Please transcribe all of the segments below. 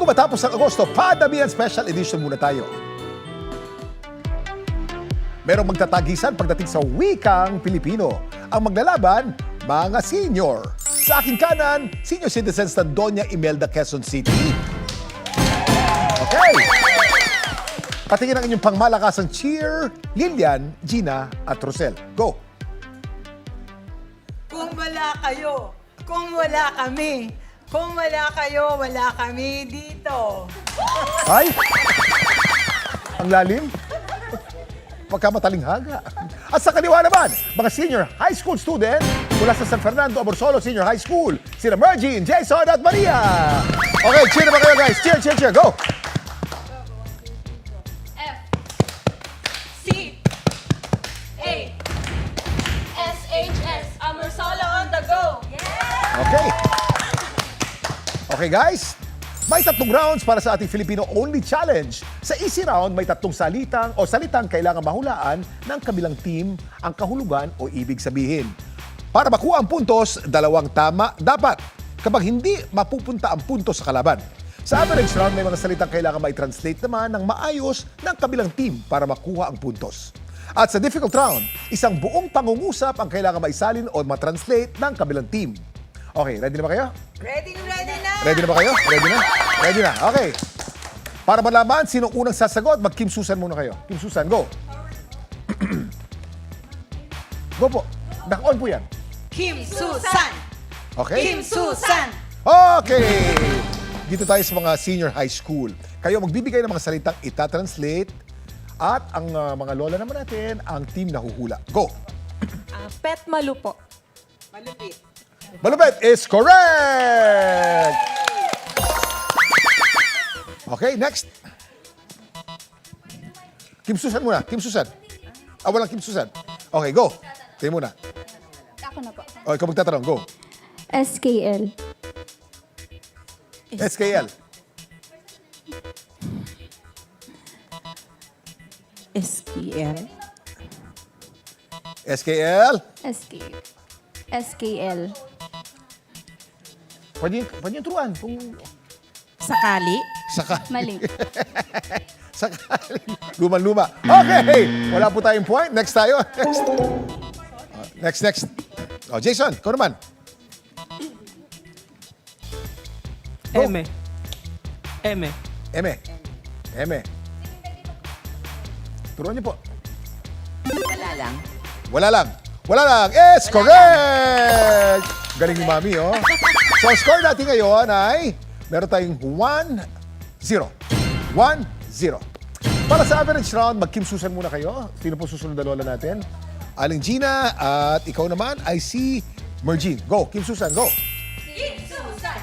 Bago matapos ang Agosto, Padamian Special Edition muna tayo. Merong magtatagisan pagdating sa wikang Pilipino. Ang maglalaban, mga senior. Sa aking kanan, senior citizens ng Doña Imelda, Quezon City. Okay. Patingin ang inyong pangmalakasang cheer, Lilian, Gina at Rosel. Go! Kung wala kayo, kung wala kami, kung wala kayo, wala kami dito. Ay! Ang lalim? Pagkamatalinghaga. At sa kaliwa naman, mga senior high school student mula sa San Fernando Amorsolo Senior High School, sina Mergine, Jason at Maria. Okay, cheer naman kayo guys. Cheer, cheer, cheer. Go! F C A S H S Amorsolo on the go. Okay. Okay guys, may 3 rounds para sa ating Filipino-only challenge. Sa easy round, may 3 salitang kailangan mahulaan ng kabilang team ang kahulugan o ibig sabihin. Para makuha ang puntos, 2 tama dapat. Kapag hindi, mapupunta ang puntos sa kalaban. Sa average round, may mga salitang kailangan mai-translate naman ng maayos ng kabilang team para makuha ang puntos. At sa difficult round, isang buong pangungusap ang kailangan maisalin o matranslate ng kabilang team. Okay, ready na ba kayo? Ready na! Ready na ba kayo? Ready na? Ready na. Okay. Para malaman sinong unang sasagot, mag-Kim Susan muna kayo. Kim Susan, go. Go po. Naka-on po yan. Kim Susan! Okay? Kim Susan! Okay. Dito tayo sa mga senior high school. Kayo magbibigay ng mga salitang itatranslate at ang mga lola naman natin, ang team na huhula. Go. Pet Malu po. Malupit. Malupit is correct! Okay, next. Kim Susan muna. Kim Susan. Walang Kim Susan. Okay, go. Tayo muna. Ako na po. O, ikaw magtatanong. Go. SKL. SKL. SPL. SKL. SKL. Pwede yung turuan. Kung Sakali. sakali. Mali. Sakali. Luma-luma. Okay. Wala po tayong point. Next tayo. Next. Oh, Jason, ikaw naman. Go. Eme. Eme. Turuan niyo po. Wala lang. Wala lang. It's correct! Galing ni Mami, oh. So, ang score natin ngayon ay meron tayong 1-0. 1-0. Para sa average round, mag-Kim Susan muna kayo. Sino po susunod na lola natin? Aling Gina at ikaw naman ay si Mergine. Go, Kim Susan, go. Kim Susan.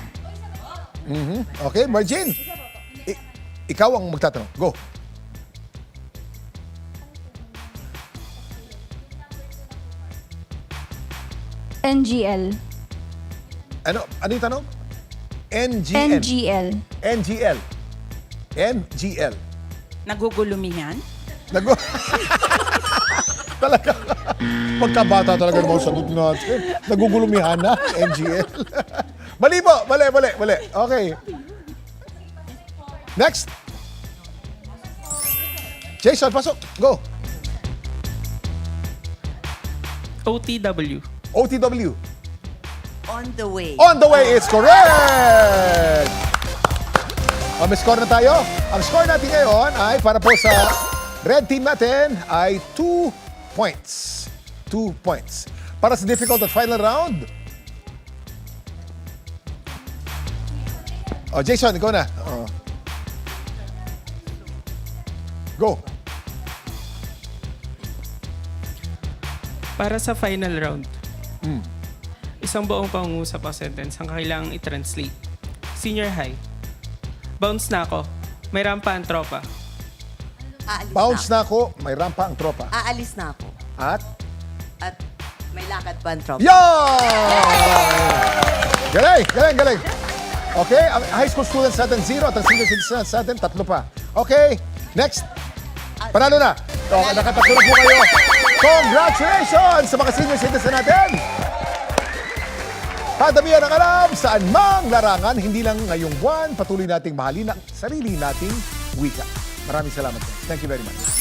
Okay, Mergine. Ikaw ang magtatanong. Go. NGL. Ano yung tanong? NGN. NGL. NGL. NGL. Nagugulumihan? Talaga. Pagkabata talaga ng mga sagot natin. Nagugulumihan na. NGL. Mali po. Mali. Okay. Next. Jason, pasok. Go. OTW. OTW. On the way. On the way, it's correct! May score na tayo. Ang score natin ngayon ay para po sa red team natin ay 2 points. 2 points. Para sa difficult at final round. Oh, Jason, ikaw na. Oh. Go. Para sa final round, isang buong pangungusap o sentence ang kailangang i-translate. Senior high. Bounce na ako. May rampa ang tropa. Bounce na ako, may rampa ang tropa. Aalis na ako. At? At may lakad pa ang tropa. Yan! Galing. Okay, ang high school students natin 0 at ang senior citizens natin 3 pa. Okay, next. Panalo na. Nakatatlo na po kayo. Congratulations sa mga senior citizen natin! Hadamihan ang alam, saan mang larangan, hindi lang ngayong buwan, patuloy nating mahalin ang sarili nating wika. Maraming salamat. Thank you very much.